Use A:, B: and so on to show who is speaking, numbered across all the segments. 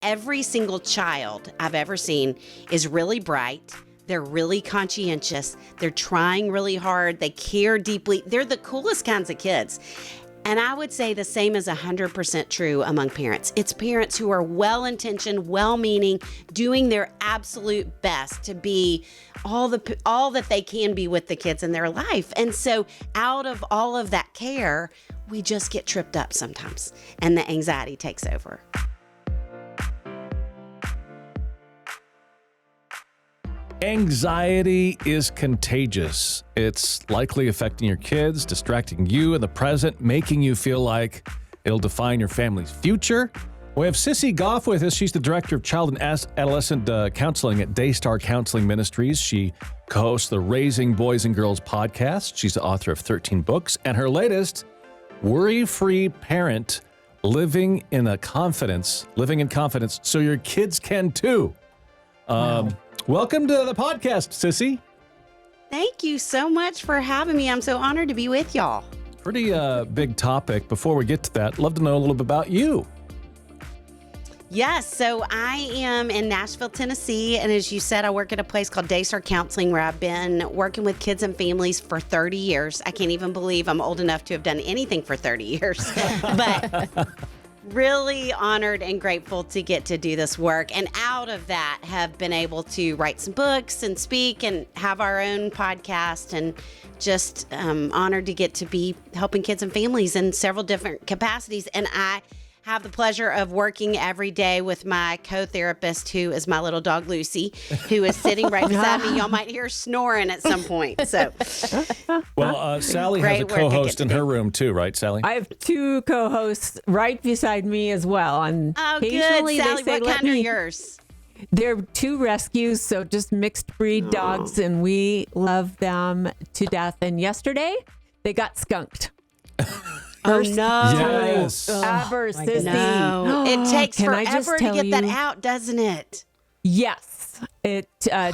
A: every single child I've ever seen is really bright. They're really conscientious. They're trying really hard. They care deeply. They're the coolest kinds of kids. And I would say the same is 100% true among parents. It's parents who are well-intentioned, well-meaning, doing their absolute best to be all that they can be with the kids in their life. And so out of all of that care, we just get tripped up sometimes, and the anxiety takes over.
B: Anxiety is contagious. It's likely affecting your kids, distracting you in the present, making you feel like it'll define your family's future. We have Sissy Goff with us. She's the director of child and adolescent counseling at Daystar Counseling Ministries. She co-hosts the Raising Boys and Girls podcast. She's the author of 13 books, and her latest, Worry-Free Parent, Living in Confidence, so your kids can too. Welcome to the podcast, Sissy.
A: Thank you so much for having me. I'm so honored to be with y'all.
B: Pretty big topic. Before we get to that, love to know a little bit about you.
A: Yes, so I am in Nashville, Tennessee, and as you said, I work at a place called Daystar Counseling where I've been working with kids and families for 30 years. I can't even believe I'm old enough to have done anything for 30 years, but really honored and grateful to get to do this work, and out of that have been able to write some books and speak and have our own podcast, and just honored to get to be helping kids and families in several different capacities. And I have the pleasure of working every day with my co-therapist, who is my little dog Lucy, who is sitting right beside me. Y'all might hear her snoring at some point. So,
B: well, Sally has a co-host in her room too, right, Sally?
C: I have two co-hosts right beside me as well. And
A: oh, good, Sally. What kind are yours?
C: They're two rescues, so just mixed breed dogs, and we love them to death. And yesterday, they got skunked.
A: Oh, no.
B: Yes.
C: Ever, Sissy.
A: No. It takes forever to get that out, doesn't it?
C: Yes. It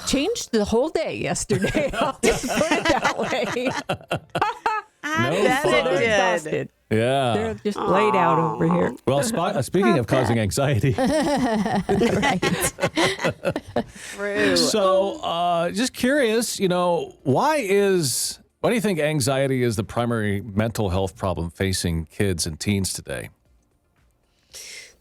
C: changed the whole day yesterday. I'll just put it that way.
A: I bet it did.
C: Exhausted.
B: Yeah.
C: They're just laid out over here.
B: Well, speaking of causing anxiety.
A: True.
B: So, just curious, why do you think anxiety is the primary mental health problem facing kids and teens today?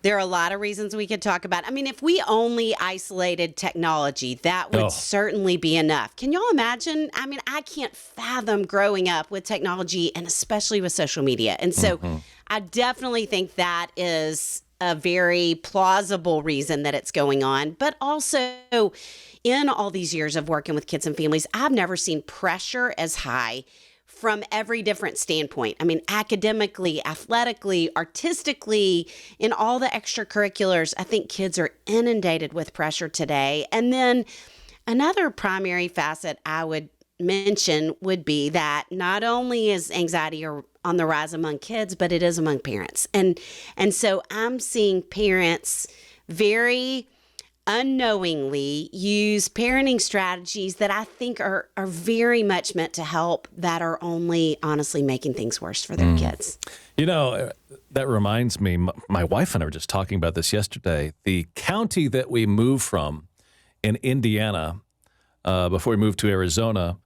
A: There are a lot of reasons we could talk about. I mean, if we only isolated technology, that would certainly be enough. Can y'all imagine? I mean, I can't fathom growing up with technology, and especially with social media. And so I definitely think that is a very plausible reason that it's going on. But also, in all these years of working with kids and families, I've never seen pressure as high from every different standpoint. I mean, academically, athletically, artistically, in all the extracurriculars, I think kids are inundated with pressure today. And then another primary facet I would mention would be that not only is anxiety on the rise among kids, but it is among parents. And so I'm seeing parents very unknowingly use parenting strategies that I think are very much meant to help, that are only honestly making things worse for their kids.
B: That reminds me, my wife and I were just talking about this yesterday. The county that we moved from in Indiana, before we moved to Arizona,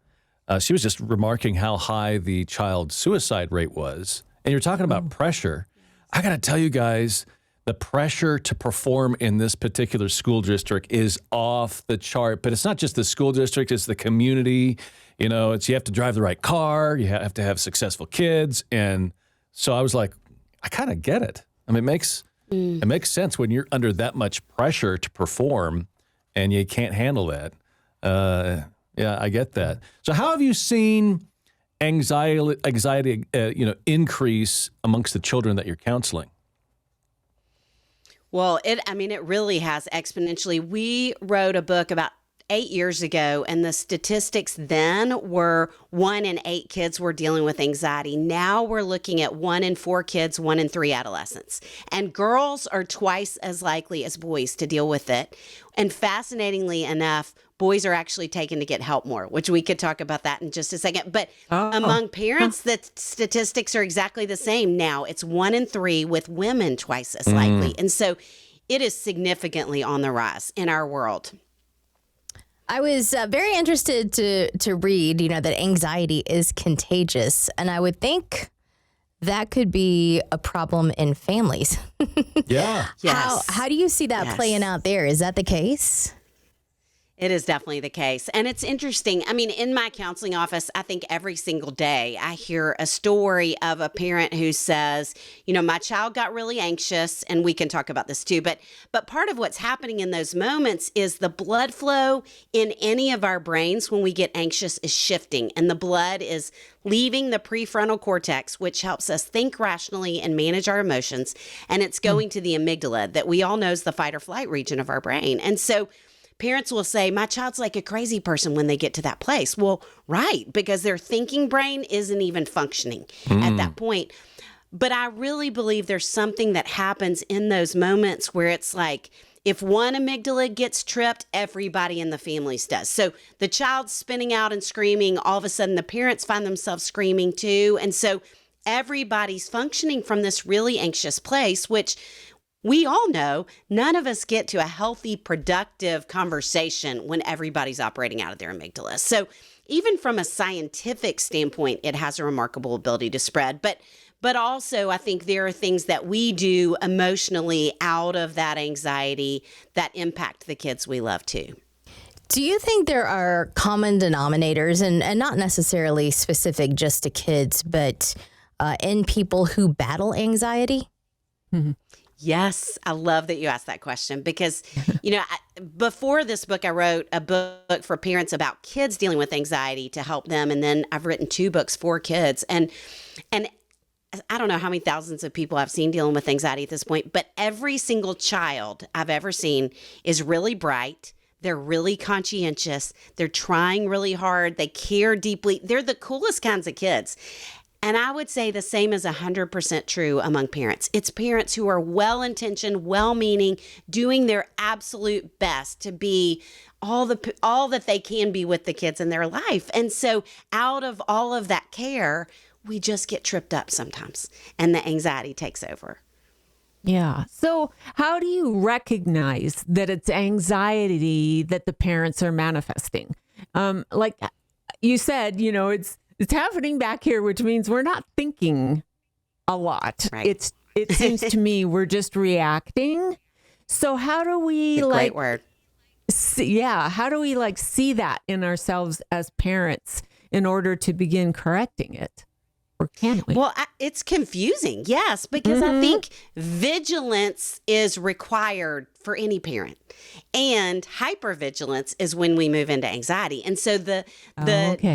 B: she was just remarking how high the child suicide rate was. And you're talking about pressure. I got to tell you guys, the pressure to perform in this particular school district is off the chart. But it's not just the school district, it's the community. You have to drive the right car, you have to have successful kids. And so I was like, I kind of get it. I mean, it makes sense when you're under that much pressure to perform and you can't handle that. Yeah, I get that. So how have you seen anxiety increase amongst the children that you're counseling?
A: Well, it really has exponentially. We wrote a book about 8 years ago, and the statistics then were 1 in 8 kids were dealing with anxiety. Now we're looking at 1 in 4 kids, 1 in 3 adolescents. And girls are twice as likely as boys to deal with it. And fascinatingly enough, boys are actually taken to get help more, which we could talk about that in just a second. But among parents, the statistics are exactly the same now. It's 1 in 3, with women twice as likely. And so it is significantly on the rise in our world.
D: I was very interested to read, that anxiety is contagious. And I would think that could be a problem in families.
B: Yeah.
A: Yes.
D: How do you see that playing out there? Is that the case?
A: It is definitely the case. And it's interesting. I mean, in my counseling office, I think every single day I hear a story of a parent who says, my child got really anxious, and we can talk about this too. But part of what's happening in those moments is the blood flow in any of our brains when we get anxious is shifting, and the blood is leaving the prefrontal cortex, which helps us think rationally and manage our emotions. And it's going to the amygdala that we all know is the fight or flight region of our brain. And so parents will say, my child's like a crazy person when they get to that place. Well, right, because their thinking brain isn't even functioning at that point. But I really believe there's something that happens in those moments where it's like, if one amygdala gets tripped, everybody in the families does. So the child's spinning out and screaming, all of a sudden the parents find themselves screaming too. And so everybody's functioning from this really anxious place, which we all know none of us get to a healthy, productive conversation when everybody's operating out of their amygdala. So even from a scientific standpoint, it has a remarkable ability to spread. But also, I think there are things that we do emotionally out of that anxiety that impact the kids we love too.
D: Do you think there are common denominators, and not necessarily specific just to kids, but in people who battle anxiety?
C: Mm-hmm.
A: Yes, I love that you asked that question because, before this book, I wrote a book for parents about kids dealing with anxiety to help them. And then I've written 2 books for kids. And I don't know how many thousands of people I've seen dealing with anxiety at this point, but every single child I've ever seen is really bright. They're really conscientious. They're trying really hard. They care deeply. They're the coolest kinds of kids. And I would say the same is 100% true among parents. It's parents who are well-intentioned, well-meaning, doing their absolute best to be all that they can be with the kids in their life. And so out of all of that care, we just get tripped up sometimes, and the anxiety takes over.
C: Yeah. So how do you recognize that it's anxiety that the parents are manifesting? Like you said, it's happening back here, which means we're not thinking a lot.
A: Right.
C: It seems to me we're just reacting. So how do we
A: Great word.
C: How do we see that in ourselves as parents in order to begin correcting it? Or can we?
A: Well, it's confusing, yes, because I think vigilance is required for any parent, and hypervigilance is when we move into anxiety. And so the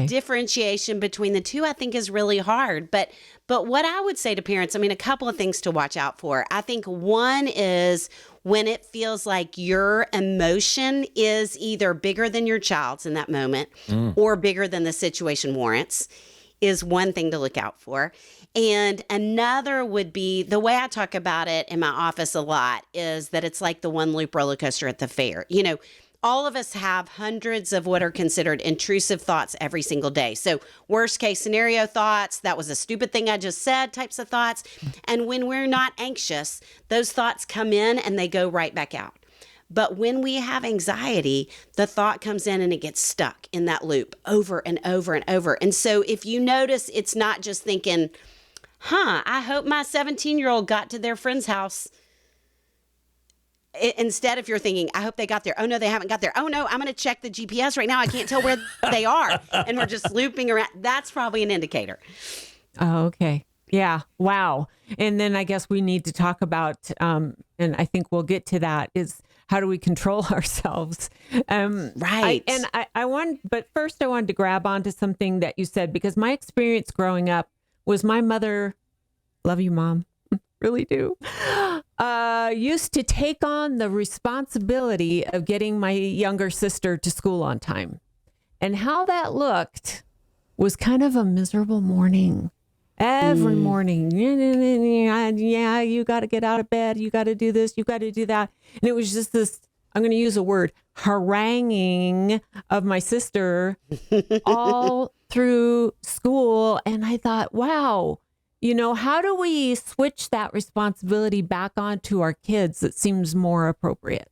A: differentiation between the two, I think, is really hard. But what I would say to parents, a couple of things to watch out for. I think one is when it feels like your emotion is either bigger than your child's in that moment or bigger than the situation warrants, is one thing to look out for. And another would be, the way I talk about it in my office a lot is that it's like the one loop roller coaster at the fair. All of us have hundreds of what are considered intrusive thoughts every single day. So worst case scenario thoughts, that was a stupid thing I just said types of thoughts. And when we're not anxious, those thoughts come in and they go right back out. But when we have anxiety, the thought comes in and it gets stuck in that loop over and over and over. And so if you notice, it's not just thinking, I hope my 17-year-old got to their friend's house. Instead, if you're thinking, I hope they got there. Oh, no, they haven't got there. Oh, no, I'm going to check the GPS right now. I can't tell where they are. And we're just looping around. That's probably an indicator.
C: Oh, okay. Yeah. Wow. And then I guess we need to talk about, and I think we'll get to that, is how do we control ourselves?
A: Right.
C: But first I wanted to grab onto something that you said, because my experience growing up was my mother, love you, Mom, really do, used to take on the responsibility of getting my younger sister to school on time. And how that looked was kind of a miserable morning. Every morning, yeah, you got to get out of bed. You got to do this. You got to do that. And it was just this, I'm going to use a word, haranguing of my sister all through school. And I thought, wow, how do we switch that responsibility back onto our kids that seems more appropriate?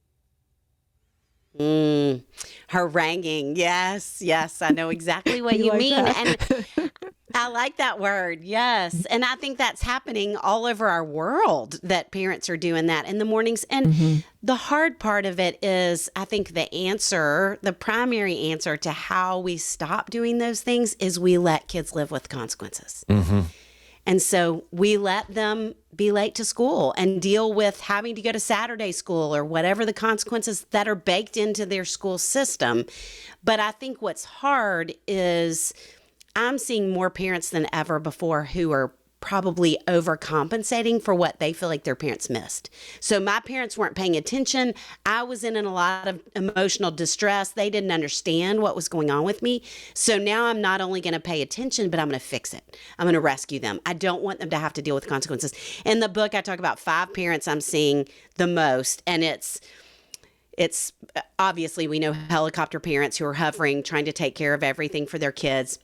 A: Haranguing. Yes. I know exactly what you
C: like
A: mean.
C: that?
A: And I like that word. Yes. And I think that's happening all over our world, that parents are doing that in the mornings. And the hard part of it is, I think the primary answer to how we stop doing those things is we let kids live with consequences. And so we let them be late to school and deal with having to go to Saturday school or whatever the consequences that are baked into their school system. But I think what's hard is I'm seeing more parents than ever before who are probably overcompensating for what they feel like their parents missed. So my parents weren't paying attention. I was in a lot of emotional distress. They didn't understand what was going on with me. So now I'm not only going to pay attention, but I'm going to fix it. I'm going to rescue them. I don't want them to have to deal with consequences. In the book, I talk about 5 parents I'm seeing the most, and it's obviously, we know helicopter parents who are hovering, trying to take care of everything for their kids.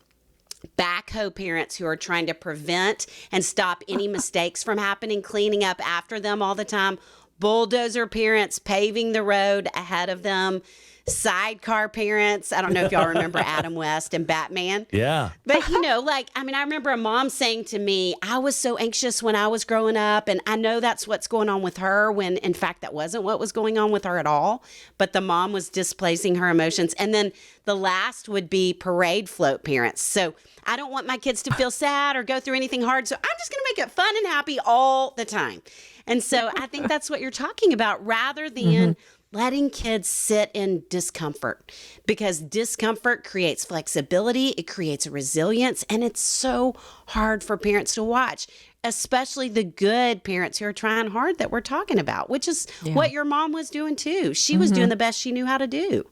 A: Backhoe parents who are trying to prevent and stop any mistakes from happening, cleaning up after them all the time. Bulldozer parents paving the road ahead of them. Sidecar parents. I don't know if y'all remember Adam West and Batman.
B: Yeah.
A: But, I remember a mom saying to me, I was so anxious when I was growing up, and I know that's what's going on with her, when in fact that wasn't what was going on with her at all. But the mom was displacing her emotions. And then the last would be parade float parents. So I don't want my kids to feel sad or go through anything hard, so I'm just going to make it fun and happy all the time. And so I think that's what you're talking about, rather than letting kids sit in discomfort, because discomfort creates flexibility, it creates a resilience, and it's so hard for parents to watch, especially the good parents who are trying hard that we're talking about, which is what your mom was doing too. She was doing the best she knew how to do.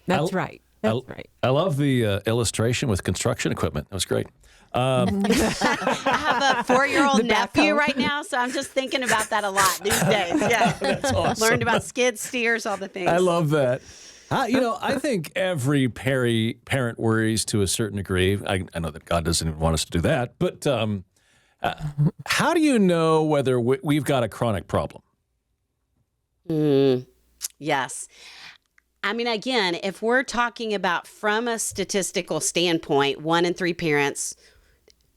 C: That's right. That's right.
B: I love the illustration with construction equipment. That was great.
A: I have a 4-year-old nephew right now, so I'm just thinking about that a lot these days. Yeah,
B: That's awesome.
A: Learned about skid steers, all the things.
B: I love that. I think every parent worries to a certain degree. I know that God doesn't even want us to do that, but how do you know whether we've got a chronic problem?
A: Yes. Again, if we're talking about from a statistical standpoint, 1 in 3 parents,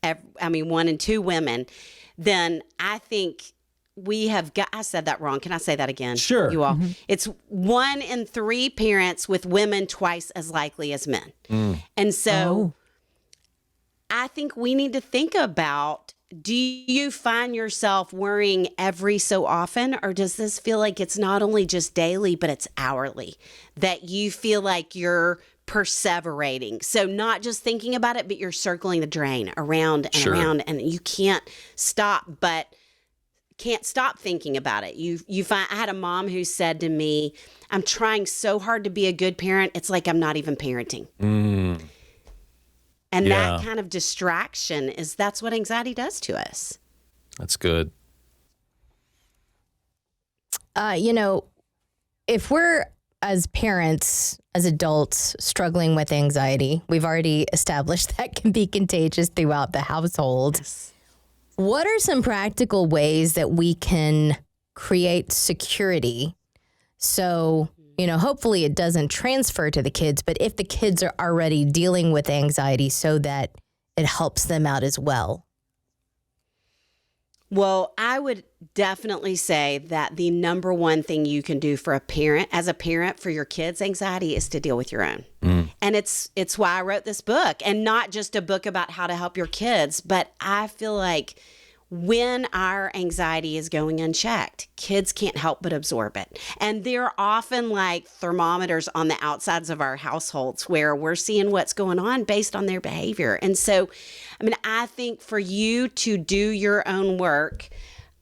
A: 1 in 2 women, then I think we have got, I said that wrong. Can I say that again?
B: Sure.
A: You all. It's 1 in 3 parents, with women twice as likely as men. And so I think we need to think about, do you find yourself worrying every so often, or does this feel like it's not only just daily, but it's hourly, that you feel like you're perseverating? So not just thinking about it, but you're circling the drain around and around, and you can't stop thinking about it. You find, I had a mom who said to me, I'm trying so hard to be a good parent, it's like I'm not even parenting. And that kind of distraction that's what anxiety does to us.
B: That's good.
D: If we're, as parents, as adults, struggling with anxiety, we've already established that can be contagious throughout the household.
A: Yes.
D: What are some practical ways that we can create security? So, hopefully it doesn't transfer to the kids, but if the kids are already dealing with anxiety, so that it helps them out as well.
A: Well, I would definitely say that the number one thing you can do for as a parent, for your kids' anxiety, is to deal with your own. And it's why I wrote this book, and not just a book about how to help your kids, but I feel like when our anxiety is going unchecked, kids can't help but absorb it. And they're often like thermometers on the outsides of our households, where we're seeing what's going on based on their behavior. And so, I think for you to do your own work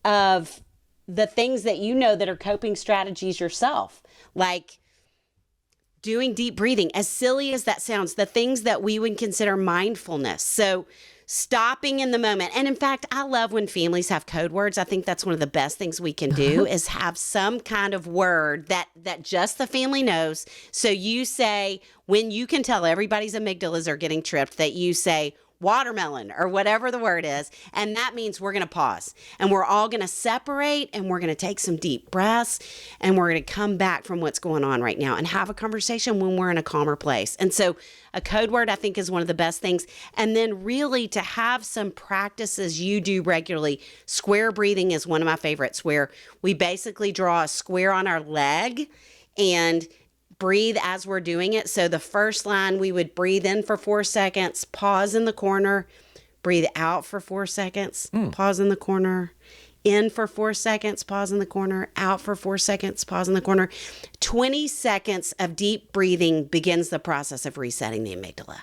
A: of the things that that are coping strategies yourself, like doing deep breathing, as silly as that sounds, the things that we would consider mindfulness. So stopping in the moment. And in fact, I love when families have code words. I think that's one of the best things we can do, is have some kind of word that just the family knows. So you say, when you can tell everybody's amygdalas are getting tripped, that you say, watermelon or whatever the word is. And that means we're going to pause and we're all going to separate and we're going to take some deep breaths and we're going to come back from what's going on right now and have a conversation when we're in a calmer place. And so a code word, I think, is one of the best things. And then really to have some practices you do regularly. Square breathing is one of my favorites, where we basically draw a square on our leg and breathe as we're doing it. So the first line, we would breathe in for 4 seconds, pause in the corner, breathe out for 4 seconds, pause in the corner, in for 4 seconds, pause in the corner, out for 4 seconds, pause in the corner. 20 seconds of deep breathing begins the process of resetting the amygdala.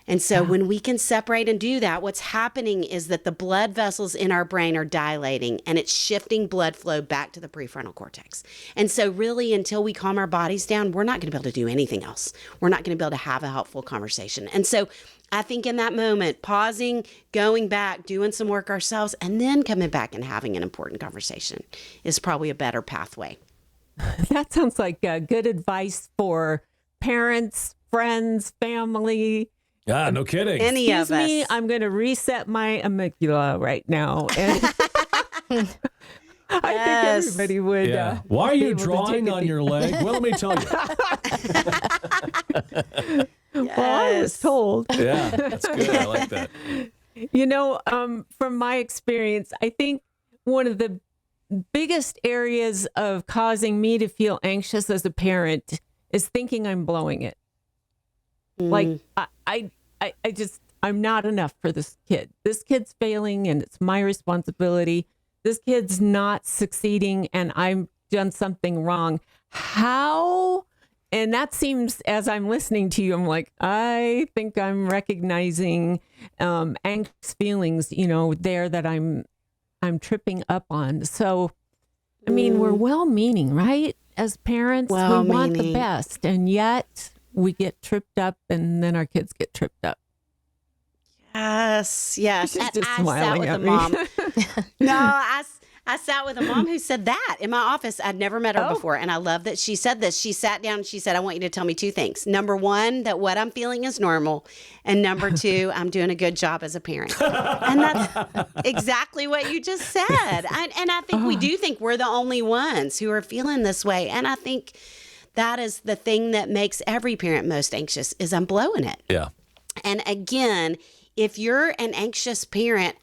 A: And so when we can separate and do that, what's happening is that the blood vessels in our brain are dilating and it's shifting blood flow back to the prefrontal cortex. And so really, until we calm our bodies down, we're not going to be able to do anything else. We're not going to be able to have a helpful conversation. And so I think in that moment, pausing, going back, doing some work ourselves, and then coming back and having an important conversation is probably a better pathway.
C: That sounds like good advice for parents, friends, family.
B: Ah, no kidding.
A: Any
C: Excuse
A: of us.
C: me, I'm going to reset my amygdala right now. And I think everybody would.
B: Yeah. Why are you
C: be able to take
B: drawing
C: a
B: on
C: deep-
B: your leg? Well, let me tell you.
C: Well, I was told.
B: Yeah, that's good. I like that.
C: You know, from my experience, I think one of the biggest areas of causing me to feel anxious as a parent is thinking I'm blowing it. Like I'm not enough for this kid. This kid's failing and it's my responsibility. This kid's not succeeding and I've done something wrong. How? And that seems, as I'm listening to you, I'm like, I think I'm recognizing anxious feelings, there that I'm tripping up on. So, I mean, we're well-meaning, right? As parents, we want the best, and yet we get tripped up, and then our kids get tripped up.
A: Yes.
C: She's
A: And
C: just
A: I
C: smiling
A: sat
C: at
A: with
C: me.
A: a mom. No, I sat with a mom who said that in my office. I'd never met her before. And I love that she said this. She sat down and she said, I want you to tell me two things. Number one, that what I'm feeling is normal. And number two, I'm doing a good job as a parent. And that's exactly what you just said. And I think we do think we're the only ones who are feeling this way. And I think that is the thing that makes every parent most anxious is I'm blowing it.
B: Yeah.
A: And again, if you're an anxious parent,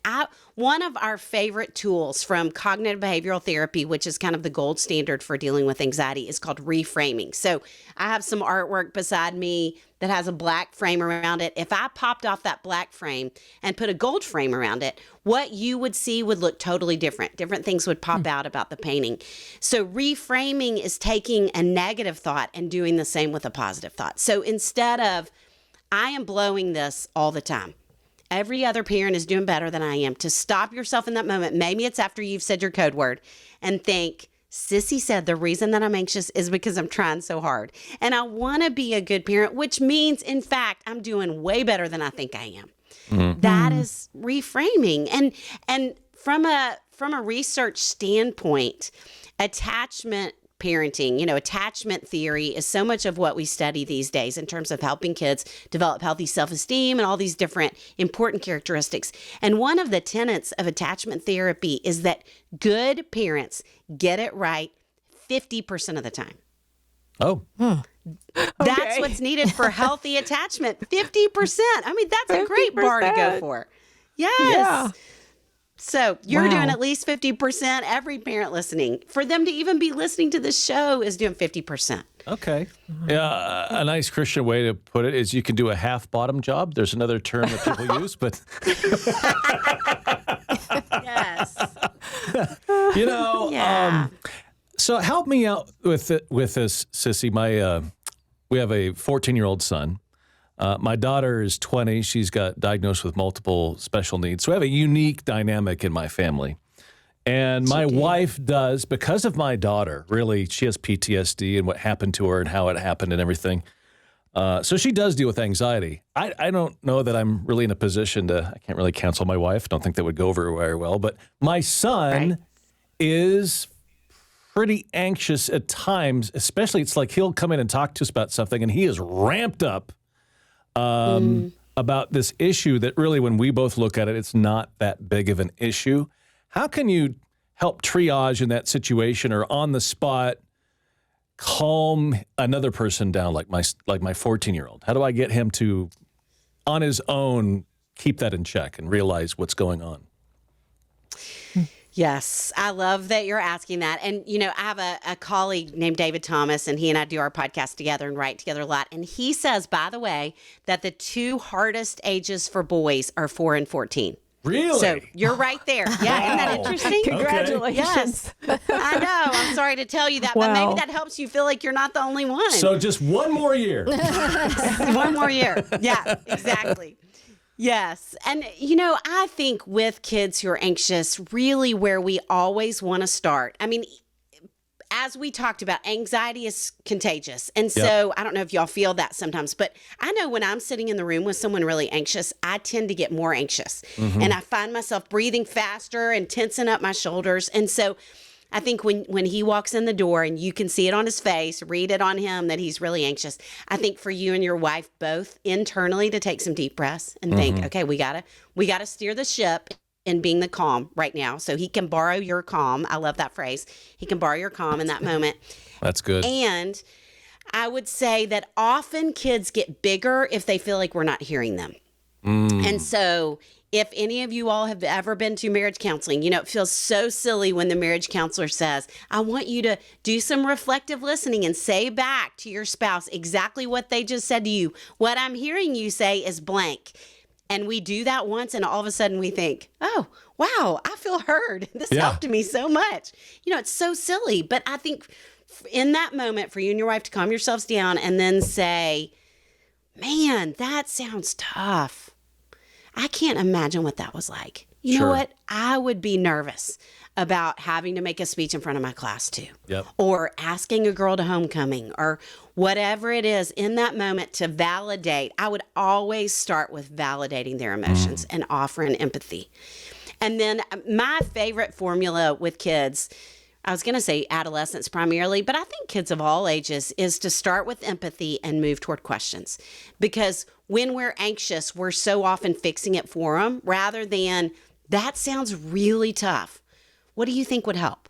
A: one of our favorite tools from cognitive behavioral therapy, which is kind of the gold standard for dealing with anxiety, is called reframing. So I have some artwork beside me that has a black frame around it. If I popped off that black frame and put a gold frame around it, what you would see would look totally different. Different things would pop out about the painting. So reframing is taking a negative thought and doing the same with a positive thought. So instead of, I am blowing this all the time, every other parent is doing better than I am, to stop yourself in that moment. Maybe it's after you've said your code word and think, Sissy said the reason that I'm anxious is because I'm trying so hard. And I want to be a good parent, which means, in fact, I'm doing way better than I think I am. Mm-hmm. That is reframing. And from a research standpoint, attachment parenting, attachment theory is so much of what we study these days in terms of helping kids develop healthy self-esteem and all these different important characteristics. And one of the tenets of attachment therapy is that good parents get it right 50% of the time.
B: Oh.
A: That's what's needed for healthy attachment. 50%. I mean, that's a great bar to go for. Yes. Yeah. So you're doing at least 50%. Every parent listening, for them to even be listening to this show, is doing 50%.
B: Okay. Yeah, a nice Christian way to put it is you can do a half bottom job. There's another term that people use, but
A: yes.
B: So help me out with this, Sissy. We have a 14-year-old son. My daughter is 20. She's got diagnosed with multiple special needs. So I have a unique dynamic in my family. And my wife does, because of my daughter, really, she has PTSD and what happened to her and how it happened and everything. So she does deal with anxiety. I don't know that I'm really in a position I can't really counsel my wife. Don't think that would go over very well. But my son is pretty anxious at times, especially it's like he'll come in and talk to us about something and he is ramped up. about this issue that really, when we both look at it, it's not that big of an issue. How can you help triage in that situation or on the spot calm another person down, like my 14-year-old? How do I get him to, on his own, keep that in check and realize what's going on?
A: Yes, I love that you're asking that. And, I have a colleague named David Thomas, and he and I do our podcast together and write together a lot. And he says, by the way, that the two hardest ages for boys are 4 and 14.
B: Really?
A: So you're right there. Yeah, isn't that interesting?
C: Congratulations.
A: Yes. I know. I'm sorry to tell you that, but maybe that helps you feel like you're not the only one.
B: So just one more year.
A: One more year. Yeah, exactly. Yes. And, I think with kids who are anxious, really where we always want to start. I mean, as we talked about, anxiety is contagious. And so I don't know if y'all feel that sometimes, but I know when I'm sitting in the room with someone really anxious, I tend to get more anxious. And I find myself breathing faster and tensing up my shoulders. And so I think when he walks in the door and you can see it on his face, read it on him that he's really anxious, I think for you and your wife both internally to take some deep breaths and think, okay, we gotta steer the ship in being the calm right now. So he can borrow your calm. I love that phrase. He can borrow your calm in that moment.
B: That's good.
A: And I would say that often kids get bigger if they feel like we're not hearing them. And so if any of you all have ever been to marriage counseling, it feels so silly when the marriage counselor says, I want you to do some reflective listening and say back to your spouse exactly what they just said to you. What I'm hearing you say is blank. And we do that once and all of a sudden we think, oh, wow, I feel heard. This helped me so much. It's so silly. But I think in that moment for you and your wife to calm yourselves down and then say, man, that sounds tough. I can't imagine what that was like. You know what? I would be nervous about having to make a speech in front of my class too.
B: Yep.
A: Or asking a girl to homecoming or whatever it is in that moment to validate. I would always start with validating their emotions and offering empathy. And then my favorite formula with kids, I was going to say adolescents primarily, but I think kids of all ages, is to start with empathy and move toward questions. Because when we're anxious, we're so often fixing it for them rather than, that sounds really tough. What do you think would help?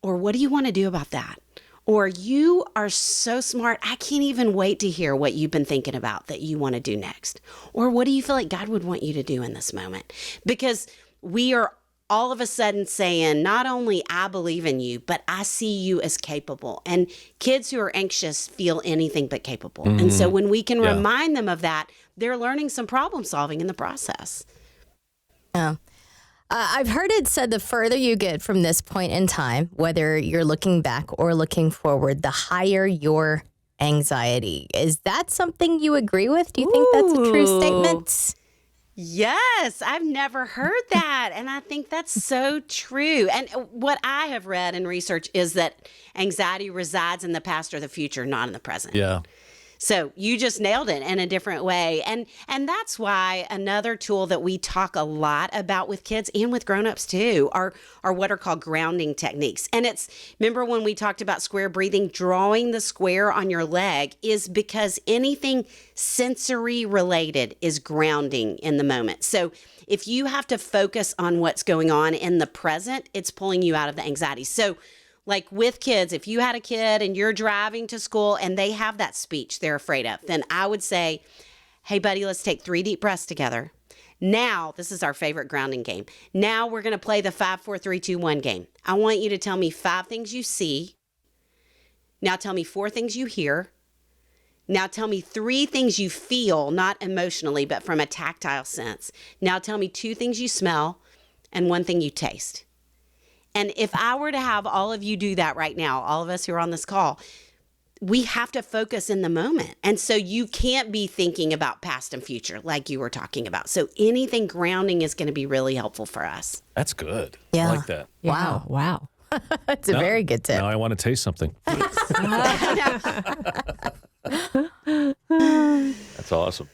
A: Or what do you want to do about that? Or you are so smart, I can't even wait to hear what you've been thinking about that you want to do next. Or what do you feel like God would want you to do in this moment? Because we are all of a sudden saying, not only I believe in you, but I see you as capable. And kids who are anxious feel anything but capable. And so when we can remind them of that, they're learning some problem solving in the process.
D: Yeah. I've heard it said the further you get from this point in time, whether you're looking back or looking forward, the higher your anxiety. Is that something you agree with? Do you think that's a true statement?
A: Yes, I've never heard that. And I think that's so true. And what I have read in research is that anxiety resides in the past or the future, not in the present.
B: Yeah.
A: So you just nailed it in a different way. And that's why another tool that we talk a lot about with kids and with grownups too are what are called grounding techniques. And remember when we talked about square breathing, drawing the square on your leg is because anything sensory related is grounding in the moment. So if you have to focus on what's going on in the present, it's pulling you out of the anxiety. So like with kids, if you had a kid and you're driving to school and they have that speech they're afraid of, then I would say, hey, buddy, let's take 3 deep breaths together. Now, this is our favorite grounding game. Now we're going to play the 5, 4, 3, 2, 1 game. I want you to tell me 5 things you see. Now tell me 4 things you hear. Now tell me 3 things you feel, not emotionally, but from a tactile sense. Now tell me 2 things you smell and 1 thing you taste. And if I were to have all of you do that right now, all of us who are on this call, we have to focus in the moment. And so you can't be thinking about past and future like you were talking about. So anything grounding is going to be really helpful for us.
B: That's good.
D: Yeah.
B: I like that.
C: Yeah. Wow.
D: That's a very good tip.
B: Now I want to taste something. That's awesome.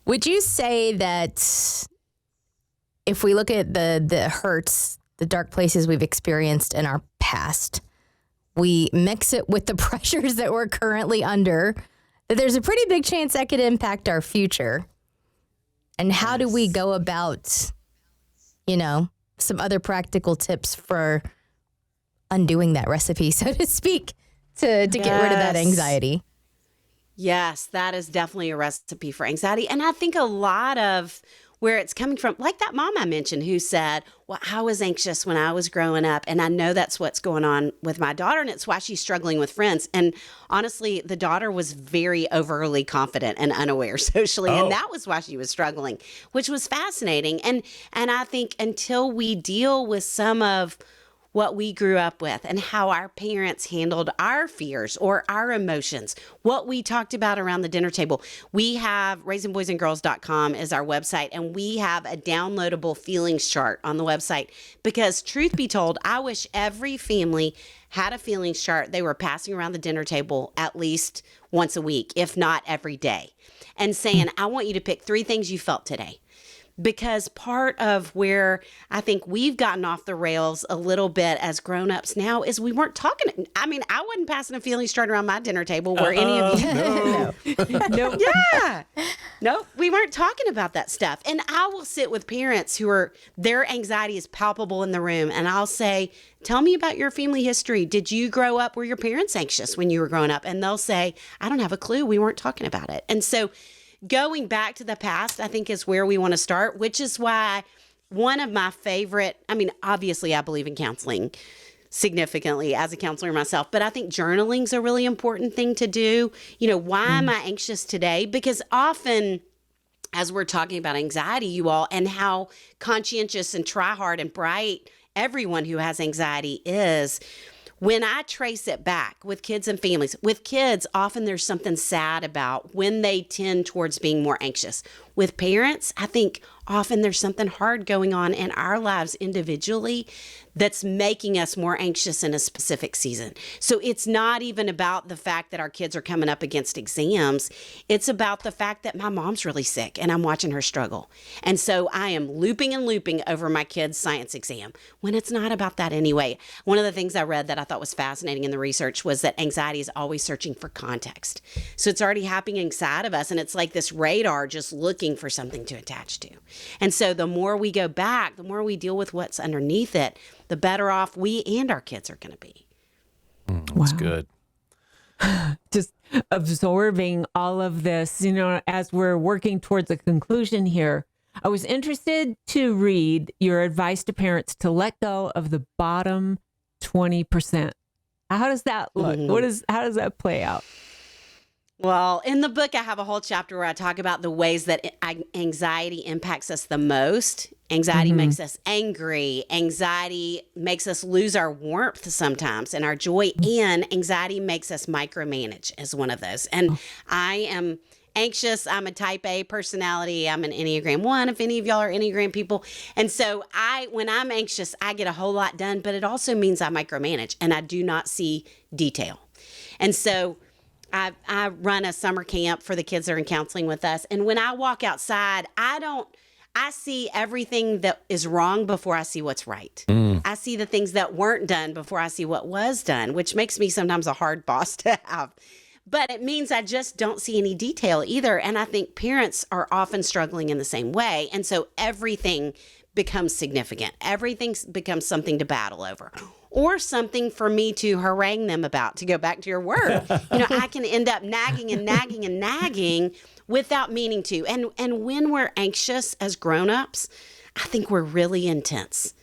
D: Would you say that if we look at the hurts, the dark places we've experienced in our past, we mix it with the pressures that we're currently under, that there's a pretty big chance that could impact our future? And how do we go about, some other practical tips for undoing that recipe, so to speak, to get rid of that anxiety?
A: Yes, that is definitely a recipe for anxiety. And I think a lot of where it's coming from, like that mom I mentioned who said, well, I was anxious when I was growing up. And I know that's what's going on with my daughter. And it's why she's struggling with friends. And honestly, the daughter was very overly confident and unaware socially.
B: Oh.
A: And that was why she was struggling, which was fascinating. And I think until we deal with some of what we grew up with and how our parents handled our fears or our emotions, what we talked about around the dinner table. We have raisingboysandgirls.com is our website, and we have a downloadable feelings chart on the website because truth be told, I wish every family had a feelings chart they were passing around the dinner table at least once a week, if not every day, and saying, I want you to pick 3 things you felt today. Because part of where I think we've gotten off the rails a little bit as grown-ups now is we weren't talking. I mean, I wasn't passing a feelings chart around my dinner table where any of you.
B: No.
A: Yeah. No, we weren't talking about that stuff. And I will sit with parents their anxiety is palpable in the room. And I'll say, tell me about your family history. Did you grow up, were your parents anxious when you were growing up? And they'll say, I don't have a clue. We weren't talking about it. And so going back to the past, I think, is where we want to start, which is why one of my favorite, obviously I believe in counseling significantly as a counselor myself, but I think journaling's a really important thing to do. Why am I anxious today? Because often as we're talking about anxiety, you all, and how conscientious and try hard and bright everyone who has anxiety is, when I trace it back with kids and families, with kids, often there's something sad about when they tend towards being more anxious. With parents, I think often there's something hard going on in our lives individually that's making us more anxious in a specific season. So it's not even about the fact that our kids are coming up against exams. It's about the fact that my mom's really sick and I'm watching her struggle. And so I am looping and looping over my kid's science exam when it's not about that anyway. One of the things I read that I thought was fascinating in the research was that anxiety is always searching for context. So it's already happening inside of us, and it's like this radar just looking for something to attach to. And so the more we go back, the more we deal with what's underneath it, the better off we and our kids are going to be.
B: That's good.
C: Just absorbing all of this, as we're working towards a conclusion here. I was interested to read your advice to parents to let go of the bottom 20%. How does that look? How does that play out?
A: Well, in the book, I have a whole chapter where I talk about the ways that anxiety impacts us the most. Anxiety makes us angry. Anxiety makes us lose our warmth sometimes and our joy. And anxiety makes us micromanage as one of those. And I am anxious. I'm a type A personality. I'm an Enneagram 1, if any of y'all are Enneagram people. And so when I'm anxious, I get a whole lot done, but it also means I micromanage and I do not see detail. And so I run a summer camp for the kids that are in counseling with us. And when I walk outside, I see everything that is wrong before I see what's right. I see the things that weren't done before I see what was done, which makes me sometimes a hard boss to have. But it means I just don't see any detail either. And I think parents are often struggling in the same way. And so everything becomes significant. Everything becomes something to battle over. Or something for me to harangue them about, to go back to your word. I can end up nagging and nagging and nagging without meaning to. And when we're anxious as grown-ups, I think we're really intense.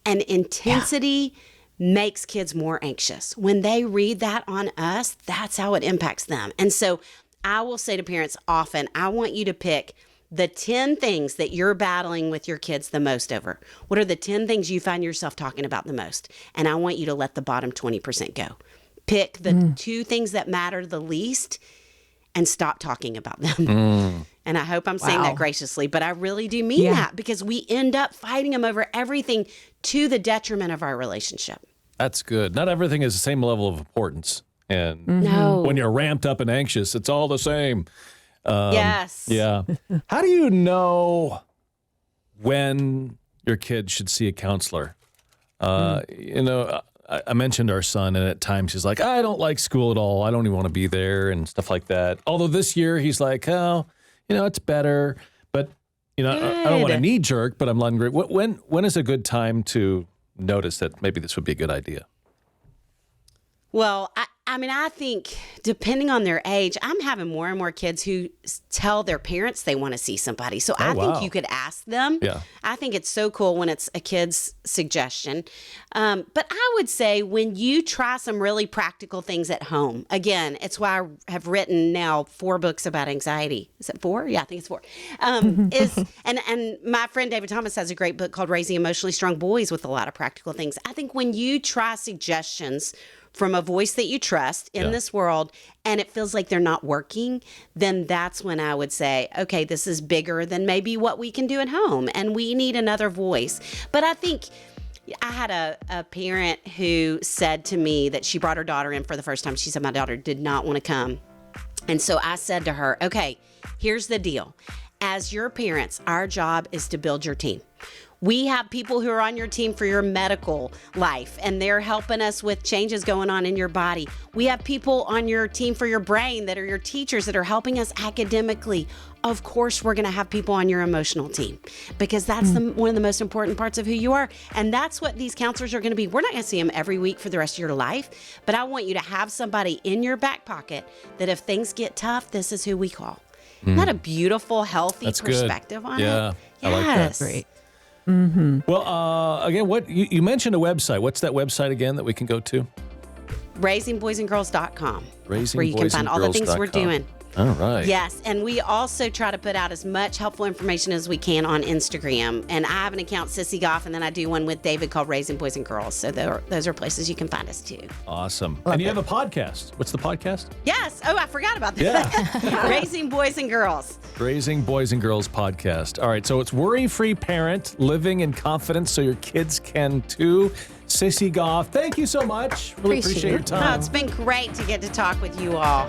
A: And intensity makes kids more anxious. When they read that on us, that's how it impacts them. And so I will say to parents often, I want you to pick the 10 things that you're battling with your kids the most over. What are the 10 things you find yourself talking about the most? And I want you to let the bottom 20% go. Pick the 2 things that matter the least and stop talking about them. And I hope I'm saying that graciously, but I really do mean that, because we end up fighting them over everything to the detriment of our relationship.
B: That's good. Not everything is the same level of importance. And
A: No.
B: when you're ramped up and anxious, it's all the same.
A: Yes.
B: Yeah. How do you know when your kid should see a counselor? I mentioned our son, and at times he's like, I don't like school at all. I don't even want to be there and stuff like that. Although this year he's like, it's better. But I don't want to knee jerk, but I'm wondering, when is a good time to notice that maybe this would be a good idea?
A: Well, I think depending on their age, I'm having more and more kids who tell their parents they want to see somebody. So I think you could ask them.
B: Yeah.
A: I think it's so cool when it's a kid's suggestion. But I would say when you try some really practical things at home, again, it's why I have written now 4 books about anxiety. Is it 4? Yeah, I think it's 4. And my friend David Thomas has a great book called Raising Emotionally Strong Boys with a lot of practical things. I think when you try suggestions from a voice that you trust in this world, and it feels like they're not working, then that's when I would say, okay, this is bigger than maybe what we can do at home, and we need another voice. But I think I had a parent who said to me that she brought her daughter in for the first time. She said, my daughter did not want to come. And so I said to her, okay, here's the deal. As your parents, our job is to build your team. We have people who are on your team for your medical life, and they're helping us with changes going on in your body. We have people on your team for your brain that are your teachers that are helping us academically. Of course, we're going to have people on your emotional team because that's one of the most important parts of who you are. And that's what these counselors are going to be. We're not going to see them every week for the rest of your life, but I want you to have somebody in your back pocket that if things get tough, this is who we call. Isn't that a beautiful, healthy perspective on it?
B: Yeah, I like that.
C: Great.
B: Well, again, what you mentioned a website. What's that website again that we can go to?
A: RaisingBoysandGirls.com. Where you can find all the things we're doing.
B: All right.
A: Yes, and we also try to put out as much helpful information as we can on Instagram. And I have an account, Sissy Goff, and then I do one with David called Raising Boys and Girls. So those are places you can find us too.
B: Awesome. And you have a podcast. What's the podcast?
A: Yes. Oh, I forgot about that.
B: Yeah.
A: Raising Boys and Girls.
B: Raising Boys and Girls podcast. All right, so it's worry-free parent, living in confidence so your kids can too. Sissy Goff, thank you so much. Really appreciate your time.
A: Oh, it's been great to get to talk with you all.